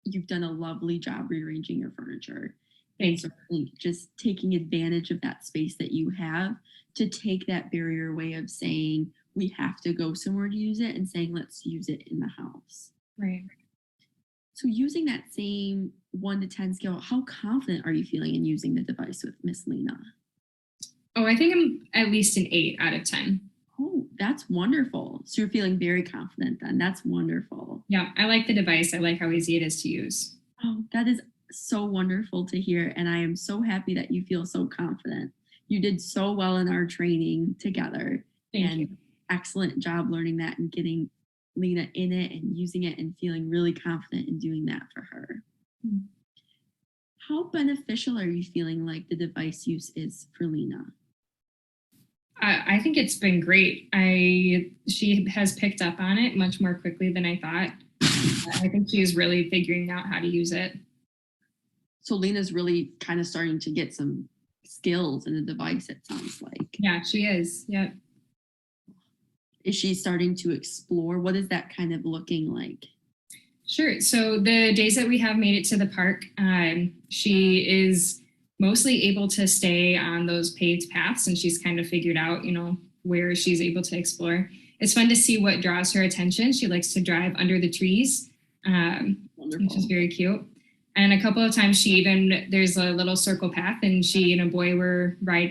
you've done a lovely job rearranging your furniture. And so I think just taking advantage of that space that you have to take that barrier away of saying, we have to go somewhere to use it, and saying, let's use it in the house. Right. So using that same 1 to 10 scale, how confident are you feeling in using the device with Miss Lena? Oh, I think I'm at least an 8 out of 10. Oh, that's wonderful. So you're feeling very confident then. That's wonderful. Yeah, I like the device. I like how easy it is to use. Oh, that is so wonderful to hear. And I am so happy that you feel so confident. You did so well in our training together. Thank you. Excellent job learning that and getting Lena in it and using it and feeling really confident in doing that for her. Mm-hmm. How beneficial are you feeling like the device use is for Lena? I think it's been great. She has picked up on it much more quickly than I thought. I think she's really figuring out how to use it. So Lena's really kind of starting to get some skills in the device, it sounds like. Yeah, she is. Yep. Is she starting to explore? What is that kind of looking like? Sure. So the days that we have made it to the park, she is mostly able to stay on those paved paths, and she's kind of figured out, where she's able to explore. It's fun to see what draws her attention. She likes to drive under the trees, which is very cute. And a couple of times there's a little circle path, and she and a boy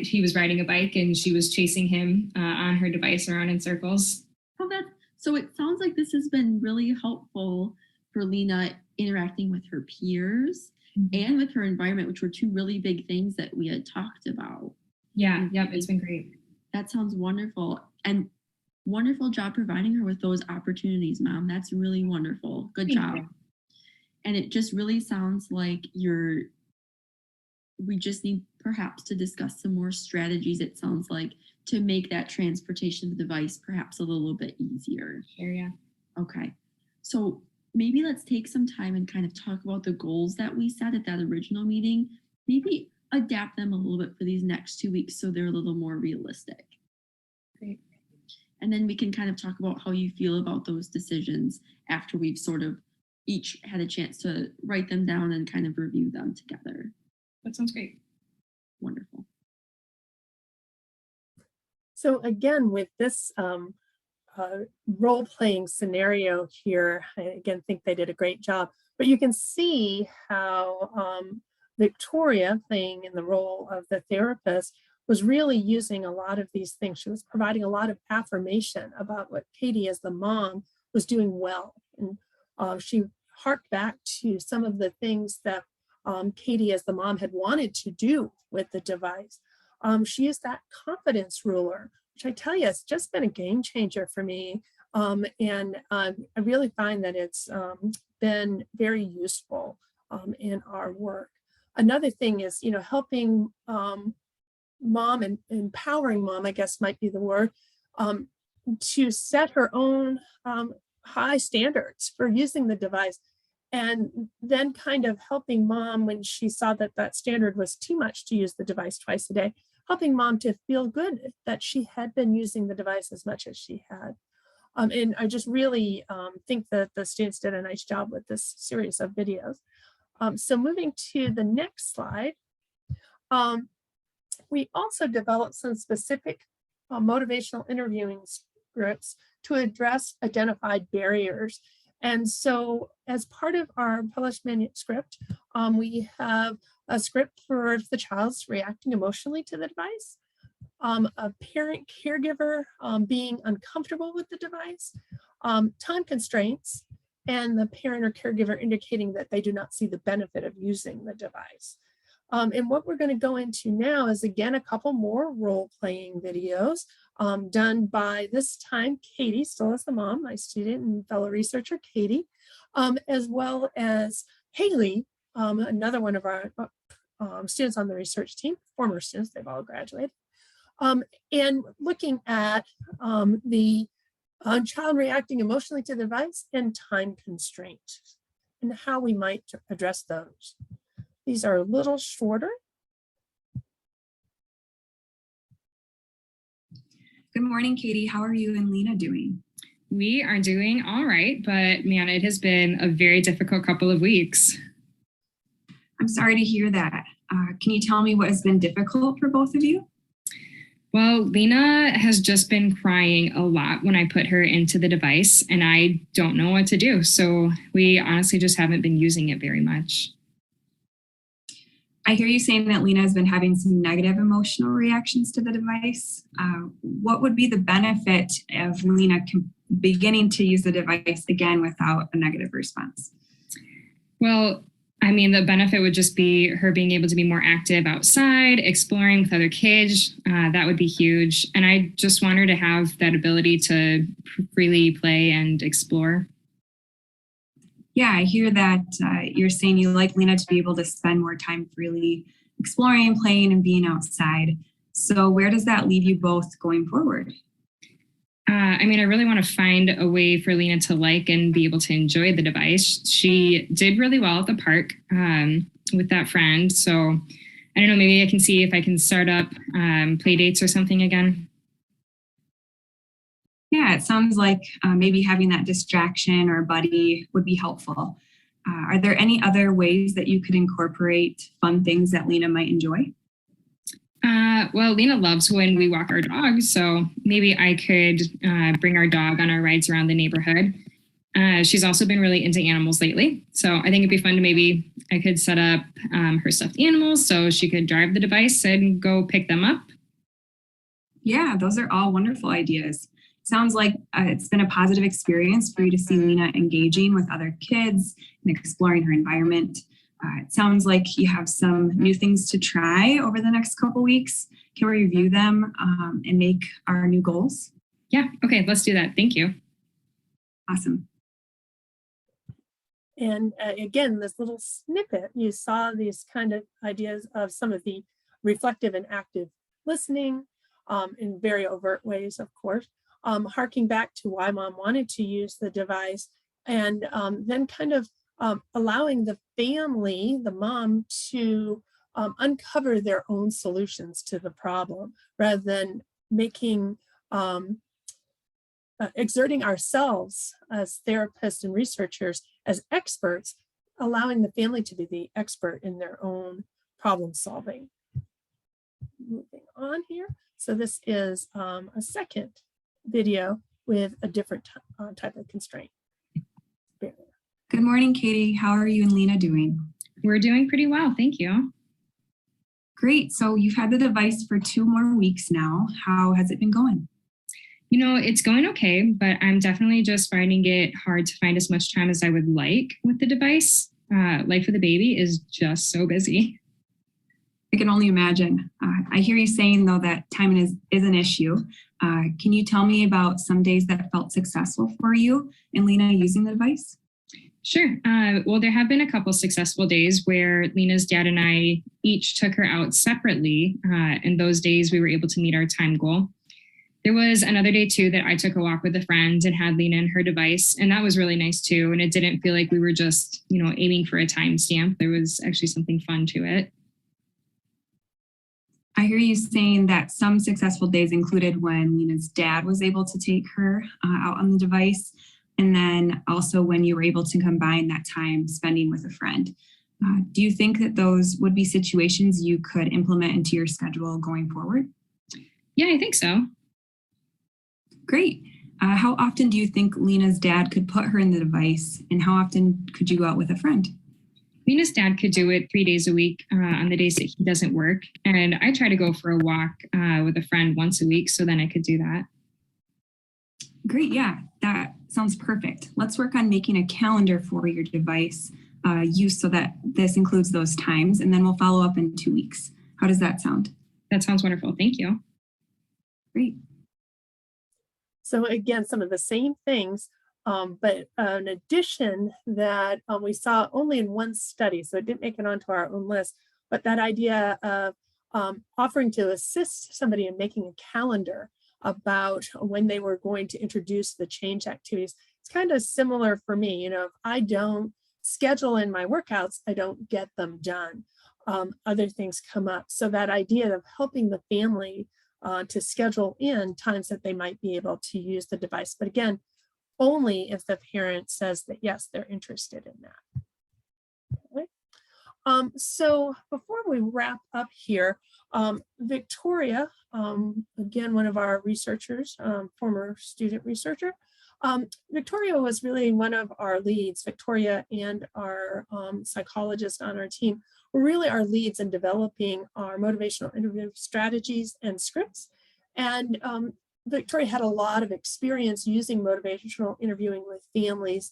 he was riding a bike, and she was chasing him on her device around in circles. Oh, so it sounds like this has been really helpful for Lena interacting with her peers and with her environment, which were two really big things that we had talked about. Yeah, yep, it's been great. That sounds wonderful. And wonderful job providing her with those opportunities, Mom. That's really wonderful. Good job. You. And it just really sounds like we just need perhaps to discuss some more strategies, it sounds like, to make that transportation of the device perhaps a little bit easier. Sure, yeah. Okay. So maybe let's take some time and kind of talk about the goals that we set at that original meeting. Maybe adapt them a little bit for these next 2 weeks so they're a little more realistic. Great. And then we can kind of talk about how you feel about those decisions after we've sort of each had a chance to write them down and kind of review them together. That sounds great. Wonderful. So again, with this role-playing scenario here, I again think they did a great job, but you can see how Victoria, playing in the role of the therapist, was really using a lot of these things. She was providing a lot of affirmation about what Katie, as the mom, was doing well. And she harked back to some of the things that Katie, as the mom, had wanted to do with the device. She used that confidence ruler, which I tell you, it's just been a game changer for me. And I really find that it's been very useful in our work. Another thing is, helping mom and empowering mom, I guess might be the word, to set her own high standards for using the device, and then kind of helping mom when she saw that that standard was too much to use the device twice a day, helping mom to feel good that she had been using the device as much as she had. And I just really think that the students did a nice job with this series of videos. So moving to the next slide, we also developed some specific motivational interviewing scripts to address identified barriers. And so as part of our published manuscript, we have a script for the child's reacting emotionally to the device, a parent caregiver being uncomfortable with the device, time constraints, and the parent or caregiver indicating that they do not see the benefit of using the device. And what we're going to go into now is, again, a couple more role-playing videos done by, this time, Katie, still as the mom, my student and fellow researcher, Katie, as well as Hayley, another one of our students on the research team, former students, they've all graduated, and looking at the child reacting emotionally to the device and time constraints and how we might address those. These are a little shorter. Good morning, Katie. How are you and Lena doing? We are doing all right, but man, it has been a very difficult couple of weeks. I'm sorry to hear that. Can you tell me what has been difficult for both of you? Well, Lena has just been crying a lot when I put her into the device, and I don't know what to do. So we honestly just haven't been using it very much. I hear you saying that Lena has been having some negative emotional reactions to the device. What would be the benefit of Lena beginning to use the device again without a negative response? Well, I mean, the benefit would just be her being able to be more active outside, exploring with other kids. That would be huge. And I just want her to have that ability to freely play and explore. Yeah, I hear that you're saying you like Lena to be able to spend more time freely exploring, playing, and being outside. So where does that leave you both going forward? I mean, I really want to find a way for Lena to like and be able to enjoy the device. She did really well at the park with that friend. So I don't know, maybe I can see if I can start up play dates or something again. Yeah, it sounds like maybe having that distraction or buddy would be helpful. Are there any other ways that you could incorporate fun things that Lena might enjoy? Well, Lena loves when we walk our dogs, so maybe I could bring our dog on our rides around the neighborhood. She's also been really into animals lately, so I think it'd be fun to maybe I could set up her stuffed animals so she could drive the device and go pick them up. Yeah, those are all wonderful ideas. Sounds like it's been a positive experience for you to see Lena engaging with other kids and exploring her environment. It sounds like you have some new things to try over the next couple weeks. Can we review them and make our new goals? Yeah, okay, let's do that. Thank you. Awesome. And again, this little snippet, you saw these kind of ideas of some of the reflective and active listening in very overt ways, of course, harking back to why mom wanted to use the device, and then kind of allowing the family, the mom, to uncover their own solutions to the problem rather than making exerting ourselves as therapists and researchers as experts, allowing the family to be the expert in their own problem solving. Moving on here. So this is a second video with a different type of constraint. Good morning, Katie. How are you and Lena doing? We're doing pretty well, thank you. Great. So you've had the device for 2 more weeks now. How has it been going? You know, it's going okay, but I'm definitely just finding it hard to find as much time as I would like with the device. Life with a baby is just so busy. I can only imagine. I hear you saying, though, that timing is an issue. Can you tell me about some days that felt successful for you and Lena using the device? Sure. Well, there have been a couple successful days where Lena's dad and I each took her out separately. And those days we were able to meet our time goal. There was another day too that I took a walk with a friend and had Lena in her device, and that was really nice too. And it didn't feel like we were just, aiming for a timestamp. There was actually something fun to it. I hear you saying that some successful days included when Lena's dad was able to take her out on the device, and then also when you were able to combine that time spending with a friend. Do you think that those would be situations you could implement into your schedule going forward? Yeah, I think so. Great. How often do you think Lena's dad could put her in the device, and how often could you go out with a friend? Lena's dad could do it 3 days a week on the days that he doesn't work. And I try to go for a walk with a friend once a week, so then I could do that. Great. Yeah, that sounds perfect. Let's work on making a calendar for your device use so that this includes those times, and then we'll follow up in 2 weeks. How does that sound? That sounds wonderful. Thank you. Great. So again, some of the same things, but an addition that we saw only in one study, so it didn't make it onto our own list, but that idea of offering to assist somebody in making a calendar about when they were going to introduce the change activities. It's kind of similar for me. If I don't schedule in my workouts, I don't get them done. Other things come up. So that idea of helping the family to schedule in times that they might be able to use the device. But again, only if the parent says that, yes, they're interested in that. Okay. So before we wrap up here, Victoria, again, one of our researchers, former student researcher, Victoria was really one of our leads. Victoria and our psychologist on our team were really our leads in developing our motivational interview strategies and scripts. And Victoria had a lot of experience using motivational interviewing with families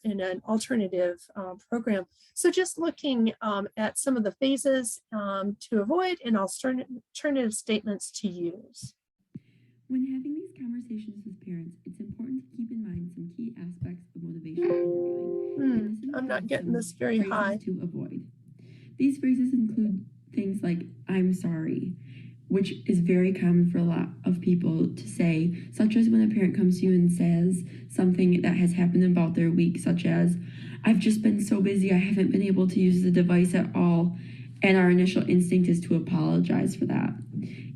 in an alternative program. So just looking at some of the phases to avoid and alternative statements to use. When having these conversations with parents, it's important to keep in mind some key aspects of motivational interviewing. I'm not getting this very high. To avoid. These phrases include things like, I'm sorry, which is very common for a lot of people to say, such as when a parent comes to you and says something that has happened about their week, such as, I've just been so busy, I haven't been able to use the device at all. And our initial instinct is to apologize for that.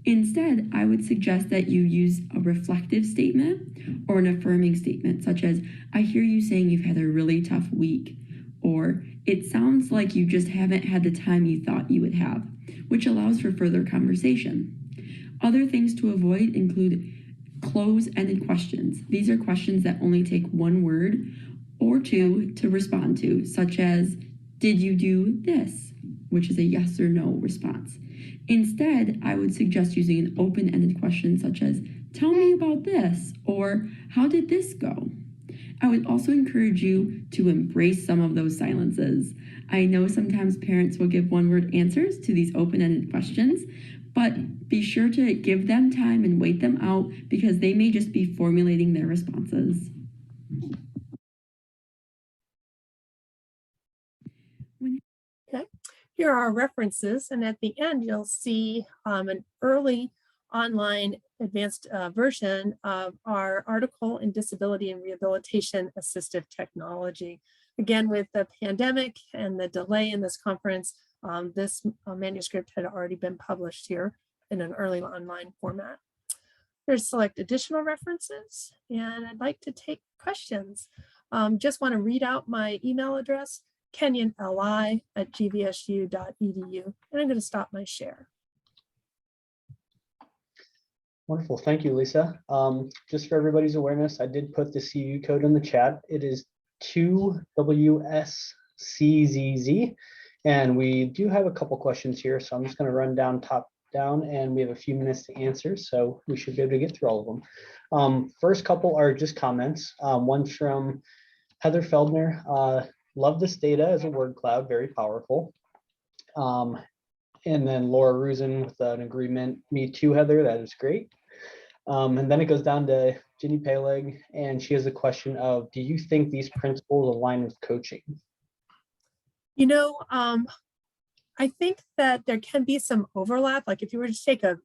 Instead, I would suggest that you use a reflective statement or an affirming statement, such as, I hear you saying you've had a really tough week, or it sounds like you just haven't had the time you thought you would have, which allows for further conversation. Other things to avoid include close-ended questions. These are questions that only take one word or two to respond to, such as, did you do this? Which is a yes or no response. Instead, I would suggest using an open-ended question such as, tell me about this, or how did this go? I would also encourage you to embrace some of those silences. I know sometimes parents will give one-word answers to these open-ended questions, but be sure to give them time and wait them out because they may just be formulating their responses. Okay, here are our references, and at the end you'll see an early online advanced version of our article in Disability and Rehabilitation Assistive Technology. Again, with the pandemic and the delay in this conference, this manuscript had already been published here in an early online format. Here's select additional references, and I'd like to take questions. Just want to read out my email address, kenyonli@gvsu.edu, and I'm going to stop my share. Wonderful. Thank you, Lisa. Just for everybody's awareness, I did put the CU code in the chat. It is 2WSCZZ. And we do have a couple questions here. So I'm just going to run down top down, and we have a few minutes to answer. So we should be able to get through all of them. First couple are just comments. One's from Heather Feldner. Love this data as a word cloud, very powerful. And then Laura Rusin with an agreement. Me too, Heather, that is great. And then it goes down to Ginny Peleg, and she has a question of, do you think these principles align with coaching? You know, I think that there can be some overlap. Like if you were to take a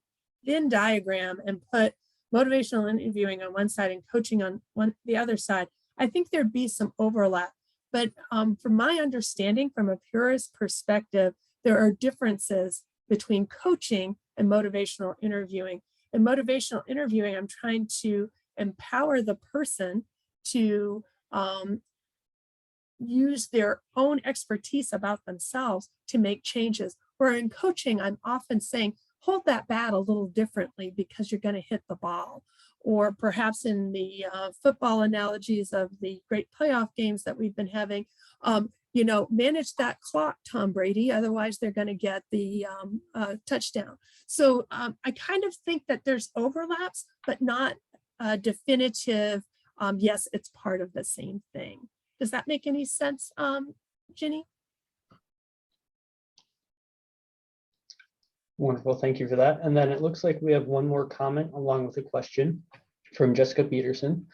Venn diagram and put motivational interviewing on one side and coaching on the other side, I think there'd be some overlap. But from my understanding, from a purist perspective, there are differences between coaching and motivational interviewing. In motivational interviewing, I'm trying to empower the person to use their own expertise about themselves to make changes. Where in coaching, I'm often saying, hold that bat a little differently because you're going to hit the ball. Or perhaps in the football analogies of the great playoff games that we've been having, you know, manage that clock, Tom Brady, otherwise they're going to get the touchdown. So I kind of think that there's overlaps, but not definitive, yes, it's part of the same thing. Does that make any sense, Ginny? Wonderful, thank you for that. And then it looks like we have one more comment along with a question from Jessica Peterson.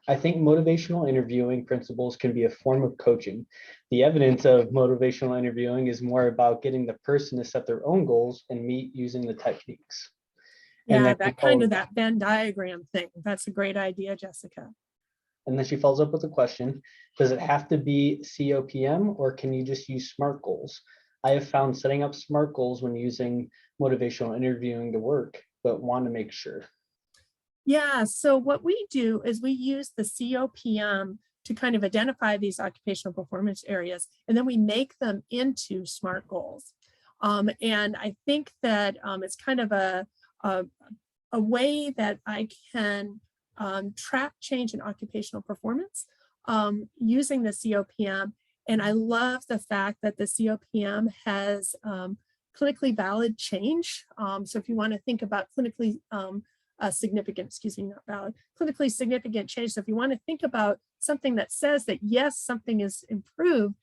I think motivational interviewing principles can be a form of coaching. The evidence of motivational interviewing is more about getting the person to set their own goals and meet using the techniques. Yeah, that kind of that Venn diagram thing. That's a great idea, Jessica. And then she follows up with a question. Does it have to be COPM or can you just use SMART goals? I have found setting up SMART goals when using motivational interviewing to work, but want to make sure. Yeah, so what we do is we use the COPM to kind of identify these occupational performance areas, and then we make them into SMART goals. And I think that it's kind of a way that I can track change in occupational performance using the COPM. And I love the fact that the COPM has clinically valid change. So if you want to think about clinically significant, not valid, clinically significant change. So if you want to think about something that says that, yes, something is improved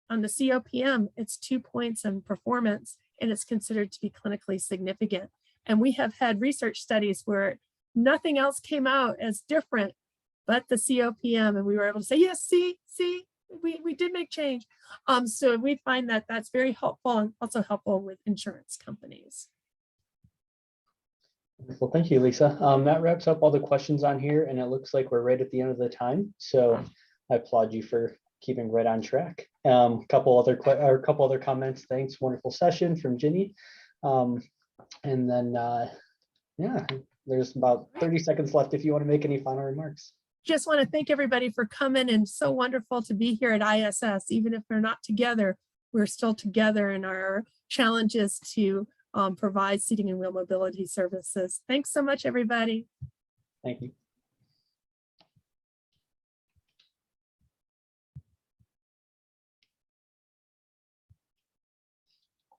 on the COPM, it's 2 points in performance and it's considered to be clinically significant. And we have had research studies where nothing else came out as different but the COPM, and we were able to say, yes, see, we did make change. So we find that that's very helpful and also helpful with insurance companies. Well, thank you, Lisa. That wraps up all the questions on here, and it looks like we're right at the end of the time. So I applaud you for keeping right on track. Couple other comments. Thanks. Wonderful session from Ginny. And then Yeah, there's about 30 seconds left if you want to make any final remarks. Just want to thank everybody for coming, and so wonderful to be here at ISS. Even if we're not together, we're still together in our challenges to provide seating and wheel mobility services. Thanks so much, everybody. Thank you.